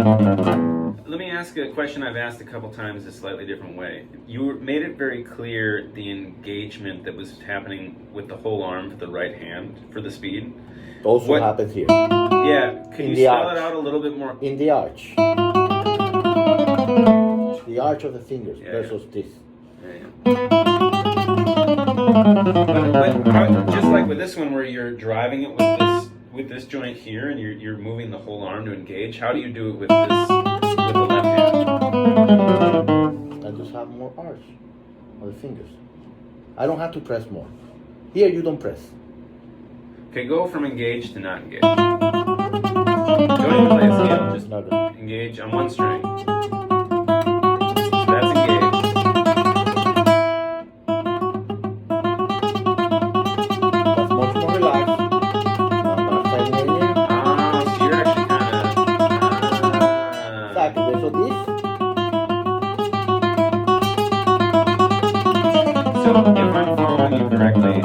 Let me ask a question I've asked a couple times a slightly different way. You made it very clear the engagement that was happening with the whole arm for the right hand for the speed. Also happens here. Yeah, could you spell it out a little bit more? In the arch. The arch of the fingers versus this. But just like with this one where you're driving it with this joint here and you're moving the whole arm to engage, how do you do it with the left hand? I just have more arch of the fingers. I don't have to press more. Here you don't press. Okay, go from engage to not engage. Don't even play a scale, just engage on one string. So that's engaged. That's much more relaxed. So you're actually kind of... Exactly, so this. So if I'm following you correctly,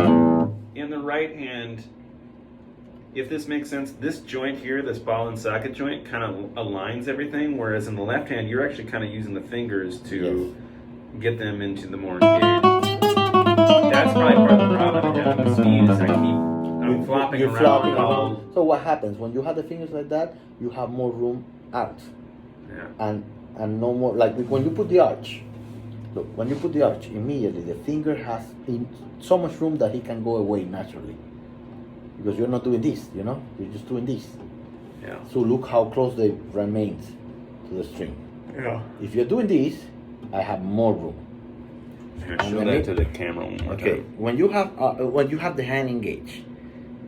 in the right hand, if this makes sense, this joint here, this ball and socket joint, kind of aligns everything, whereas in the left hand, you're actually kind of using the fingers to get them into the more engaged. That's probably part of the problem with having the speed is I'm flopping around. So what happens, when you have the fingers like that, you have more room out. Yeah. And no more, like when you put the arch, look, when you put the arch, immediately the finger has so much room that he can go away naturally. Because you're not doing this, you know? You're just doing this. Yeah. So look how close they remains to the string. Yeah. If you're doing this, I have more room. Show that to the camera one more time. When you have the hand engaged,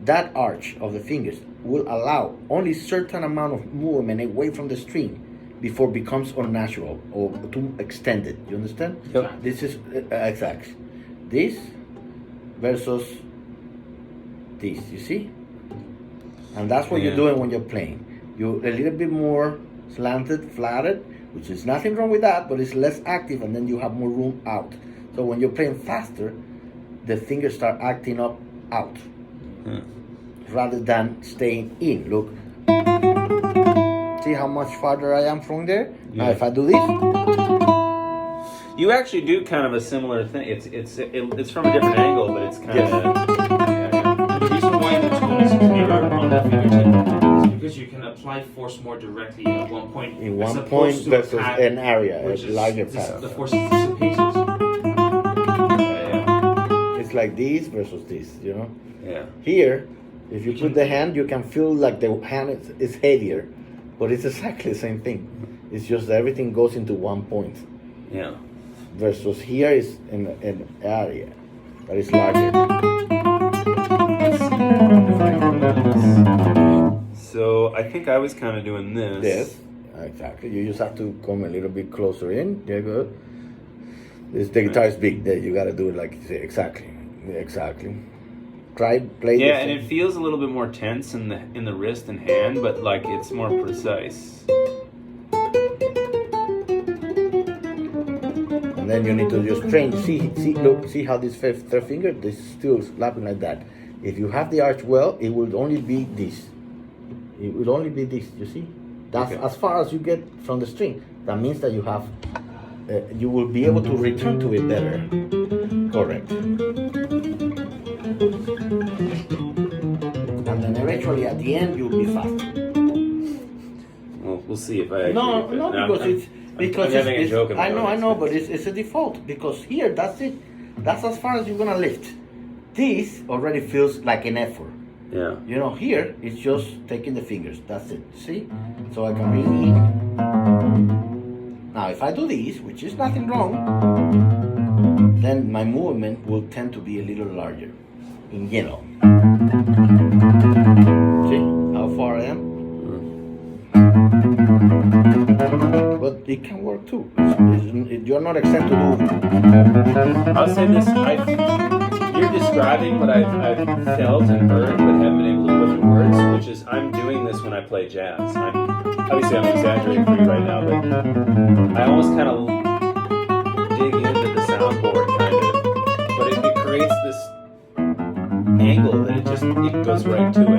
that arch of the fingers will allow only certain amount of movement away from the string before it becomes unnatural or too extended. You understand? Yep. This is exact. This versus this, you see? And that's what you're doing when you're playing. You're a little bit more slanted, flatted, which is nothing wrong with that, but it's less active and then you have more room out. So when you're playing faster, the fingers start acting up out rather than staying in. Look. See how much farther I am from there? Yeah. Now if I do this. You actually do kind of a similar thing. It's from a different angle, but it's kind of... The reason why the tone is clearer on the fingertip is because you can apply force more directly at one point. In one point versus an area, a larger pattern. The force is dissipated. It's like this versus this, you know? Yeah. Here, if you put the hand, you can feel like the hand is heavier, but it's exactly the same thing. It's just that everything goes into one point. Yeah. Versus here is an area that is larger. So I think I was kind of doing this. Yes, exactly. You just have to come a little bit closer in. Yeah, good. The guitar is big. There, you got to do it like exactly. Try play. Yeah, and it feels a little bit more tense in the wrist and hand, but like it's more precise. And then you need to just train. See how this third finger, this is still slapping like that. If you have the arch well, it will only be this. It will only be this. You see, that's as far as you get from the string. That means that you have, you will be able to return to it better. Correct. And then eventually at the end you'll be faster. Well, we'll see if I. No, because I'm having a joke about it. I know, but it's a default because here that's it. That's as far as you're gonna lift. This already feels like an effort. Yeah. You know, here it's just taking the fingers. That's it. See? So I can really. Now, if I do this, which is nothing wrong, then my movement will tend to be a little larger in yellow. See how far I am? But it can work too. You're not exempt to do. I'll say this: you're describing what I've felt and heard, but haven't been able to put in words. Which is, I'm doing this when I play jazz. Obviously, I'm exaggerating for you right now, but I almost kind of dig into the soundboard, kind of. But it creates this angle that it goes right to it.